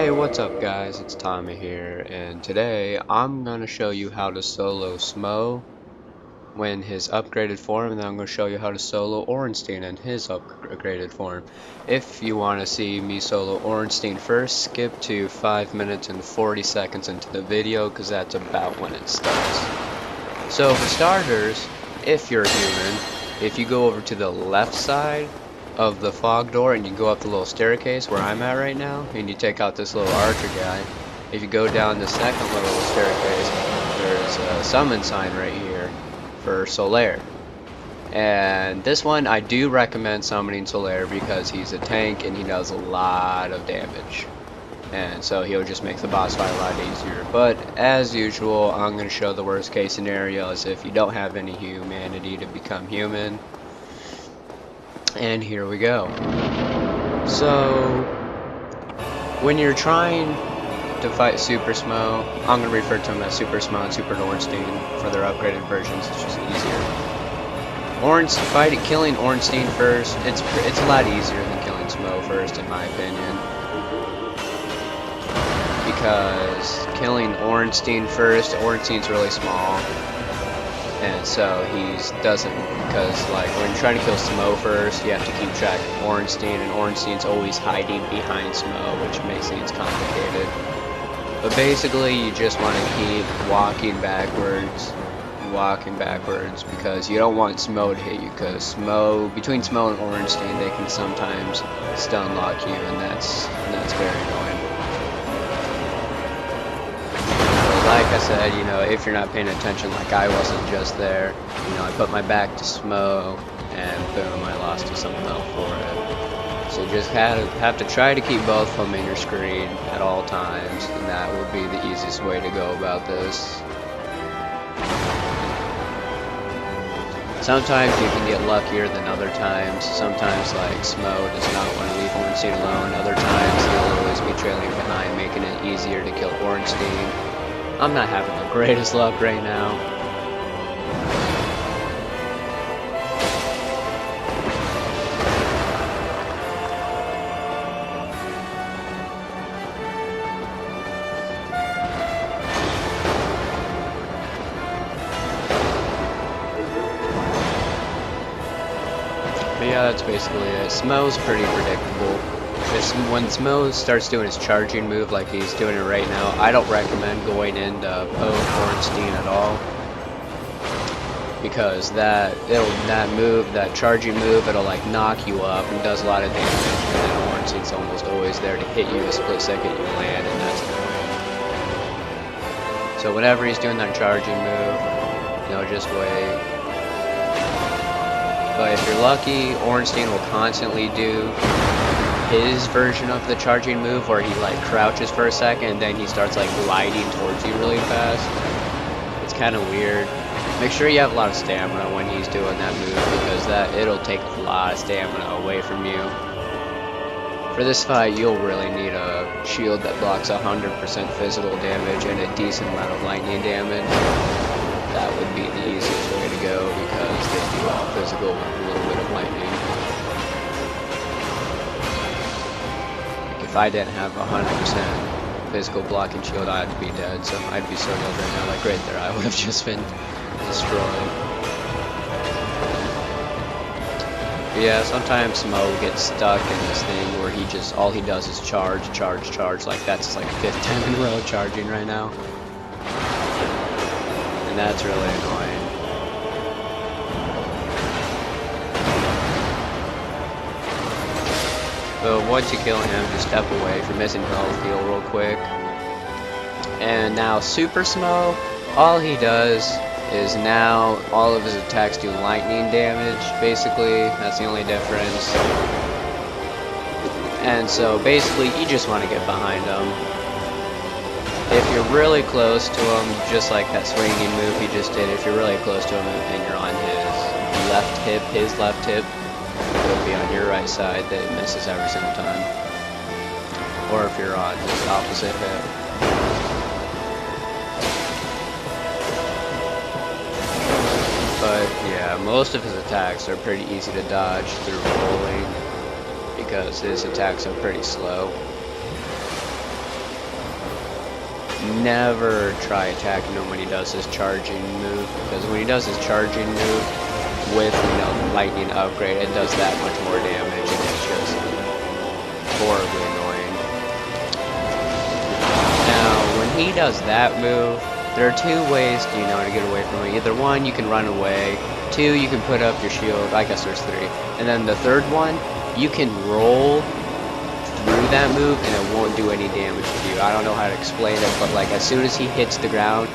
Hey, what's up guys? It's Tommy here, and today I'm going to show you how to solo Smough when his upgraded form, and then I'm going to show you how to solo Orenstein in his upgraded form. If you want to see me solo Orenstein first, skip to 5 minutes and 40 seconds into the video, because that's about when it starts. So for starters, if you're human, if you go over to the left side of the fog door and you go up the little staircase where I'm at right now, and you take out this little archer guy, if you go down the second little staircase, there's a summon sign right here for Solaire. And this one I do recommend summoning Solaire because he's a tank and he does a lot of damage. And so he'll just make the boss fight a lot easier. But as usual, I'm going to show the worst case scenario as if you don't have any humanity to become human. And here we go. So when you're trying to fight Super Smough, I'm going to refer to him as Super Smough and Super Orenstein for their upgraded versions. It's just easier. Killing Orenstein first, it's a lot easier than killing Smough first, in my opinion. Because killing Orenstein first, Orenstein's really small, and so because like when you're trying to kill Smough first, you have to keep track of Orenstein, and Orenstein's always hiding behind Smough, which makes things complicated. But basically, you just want to keep walking backwards, because you don't want Smough to hit you, because between Smough and Orenstein, they can sometimes stun lock you, and that's very annoying. Like I said, if you're not paying attention like I wasn't just there, I put my back to Smough, and boom, I lost to someone else for it. So you just have to try to keep both of them in your screen at all times, and that would be the easiest way to go about this. Sometimes you can get luckier than other times. Sometimes, like, Smough does not want to leave Orenstein alone. Other times, he'll always be trailing behind, making it easier to kill Orenstein. I'm not having the greatest luck right now. But yeah, that's basically it. Smough's pretty predictable. When Smough starts doing his charging move like he's doing it right now, I don't recommend going into poke Orenstein at all, because that charging move, it'll like knock you up and does a lot of damage, and then Orenstein's almost always there to hit you a split second you land, and that's annoying. So whenever he's doing that charging move, just wait. But if you're lucky, Orenstein will constantly do his version of the charging move where he like crouches for a second and then he starts like gliding towards you really fast. It's kind of weird. Make sure you have a lot of stamina when he's doing that move, because it'll take a lot of stamina away from you. For this fight, you'll really need a shield that blocks 100% physical damage and a decent amount of lightning damage. That would be the easiest way to go, because they do all physical with a little bit of lightning. If I didn't have 100% physical blocking shield, I'd be dead. So I'd be so dead right now. Like right there, I would have just been destroyed. But yeah, sometimes Smough gets stuck in this thing where all he does is charge. Like that's his like 5th time in a row charging right now, and that's really annoying. So once you kill him, just step away. If you're missing health, heal real quick. And now Super Smough, all he does is now all of his attacks do lightning damage, basically. That's the only difference. And so basically you just want to get behind him. If you're really close to him, just like that swinging move he just did, if you're really close to him and you're on his left hip, it'll be on your right side that it misses every single time. Or if you're on his opposite hip. But yeah, most of his attacks are pretty easy to dodge through rolling, because his attacks are pretty slow. never try attacking him when he does his charging move, because when he does his charging move with, you know, lightning upgrade, it does that much more damage, and it's just horribly annoying. Now, when he does that move, there are two ways, you know, to get away from it. Either one, you can run away. Two, you can put up your shield. I guess there's three. And then the third one, you can roll through that move and it won't do any damage to you. I don't know how to explain it, but like as soon as he hits the ground,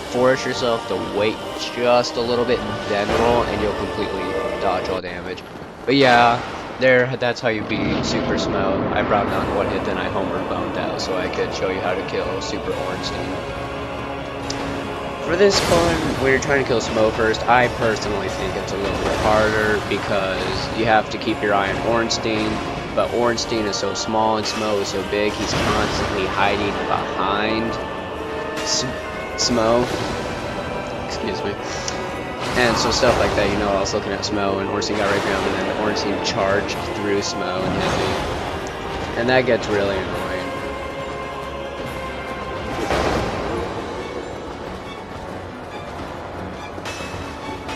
force yourself to wait just a little bit, then roll, and you'll completely dodge all damage. But yeah, that's how you beat Super Smough. I brought down one hit, then I homer boned out so I could show you how to kill Super Orenstein. For this one, when you're trying to kill Smough first, I personally think it's a little bit harder because you have to keep your eye on Orenstein, but Orenstein is so small and Smough is so big, he's constantly hiding behind Smough. Excuse me. And so stuff like that, you know, I was looking at Smough and Orenstein got right behind him, and then Orenstein charged through Smough and hit me. And that gets really annoying.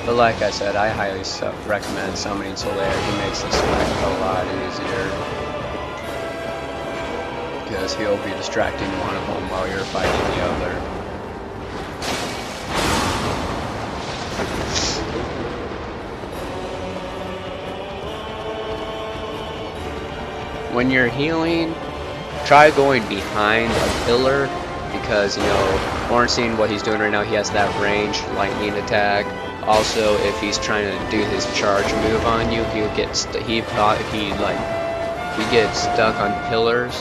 But like I said, I highly recommend summoning Solaire. He makes this fight a lot easier, because he'll be distracting one of them while you're fighting the other. When you're healing, try going behind a pillar, because, you know, Orenstein, what he's doing right now, he has that ranged lightning attack. Also, if he's trying to do his charge move on you, he'll get he gets stuck on pillars,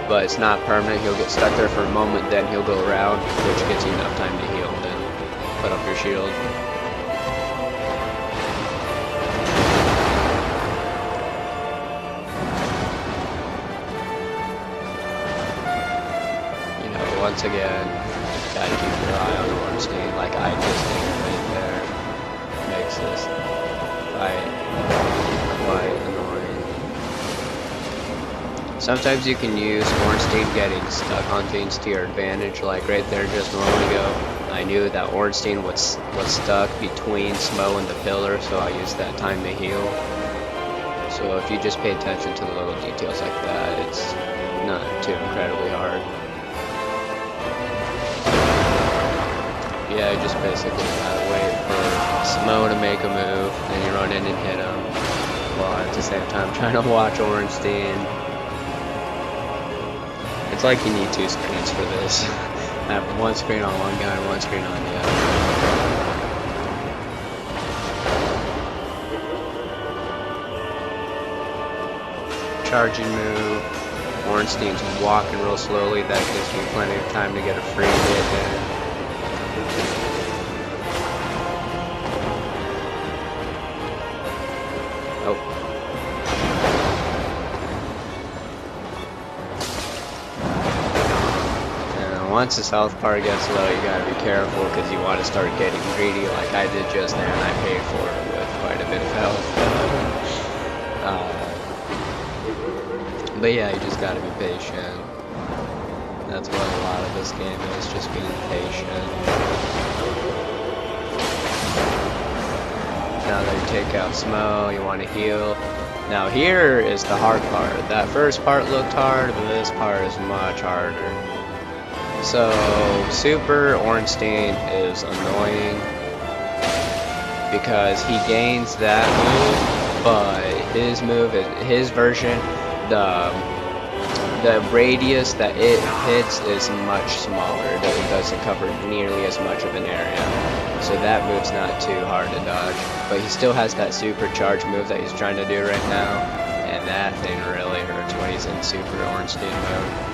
but it's not permanent. He'll get stuck there for a moment, then he'll go around, which gets you enough time to heal, then put up your shield. You know, once again, gotta keep your eye on Orenstein, like I just did right there. Makes this fight quite annoying. Sometimes you can use Orenstein getting stuck on things to your advantage, like right there just a moment ago. I knew that Orenstein was stuck between Smough and the pillar, so I used that time to heal. So if you just pay attention to the little details like that, it's not too incredibly hard. Yeah, you just basically gotta wait for Smough to make a move, and you run in and hit him, while at the same time trying to watch Orenstein. It's like you need two screens for this. I have one screen on one guy, one screen on the other. Charging move. Orenstein's walking real slowly, that gives me plenty of time to get a free hit in. Once the health bar gets low, you gotta be careful because you want to start getting greedy like I did just there, and I paid for it with quite a bit of health. But yeah, you just gotta be patient. That's what a lot of this game is, just being patient. Now that you take out Smough, you want to heal. Now here is the hard part. That first part looked hard, but this part is much harder. So, Super Orenstein is annoying because he gains that move, but his version, the radius that it hits is much smaller. It doesn't cover nearly as much of an area. So that move's not too hard to dodge. But he still has that supercharge move that he's trying to do right now, and that thing really hurts when he's in Super Orenstein mode.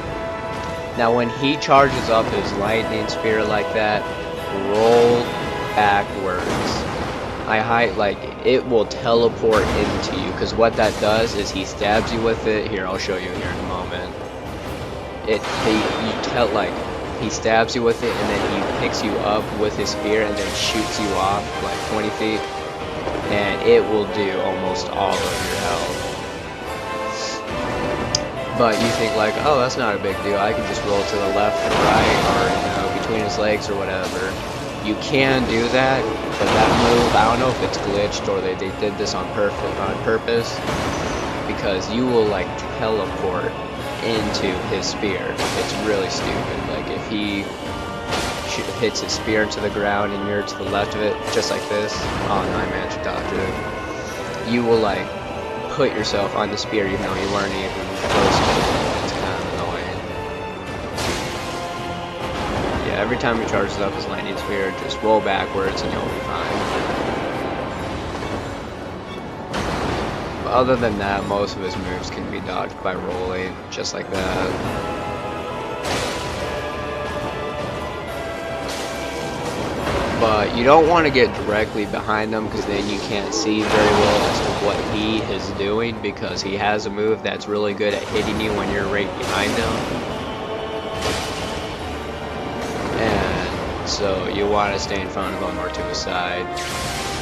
Now when he charges up his lightning spear like that, roll backwards. It will teleport into you, because what that does is he stabs you with it. Here, I'll show you here in a moment. He stabs you with it, and then he picks you up with his spear and then shoots you off like 20 feet, and it will do almost all of your health. But you think like, oh, that's not a big deal. I can just roll to the left or right, or between his legs or whatever. You can do that, but that move, I don't know if it's glitched or they did this on purpose, because you will like teleport into his spear. It's really stupid. Like if he hits his spear into the ground and you're to the left of it, just like this, oh no, I managed to dodge it. You will like put yourself on the spear even though you weren't even close to it. It's kind of annoying. Yeah, every time he charges up his lightning spear, just roll backwards and you'll be fine. But other than that, most of his moves can be dodged by rolling, just like that. But you don't want to get directly behind them, because then you can't see very well as to what he is doing, because he has a move that's really good at hitting you when you're right behind him. And so you want to stay in front of him or to his side.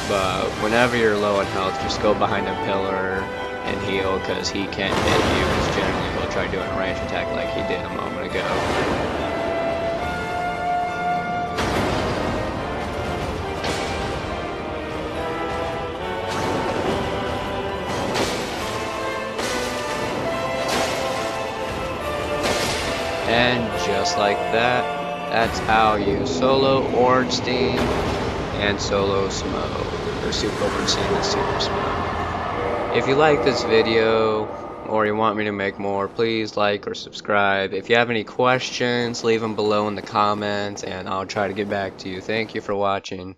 But whenever you're low on health, just go behind a pillar and heal, because he can't hit you, because generally he'll try doing a range attack like he did a moment ago. And just like that, that's how you solo Orenstein and solo Smough, or Super Orenstein and Super Smough. If you like this video, or you want me to make more, please like or subscribe. If you have any questions, leave them below in the comments, and I'll try to get back to you. Thank you for watching.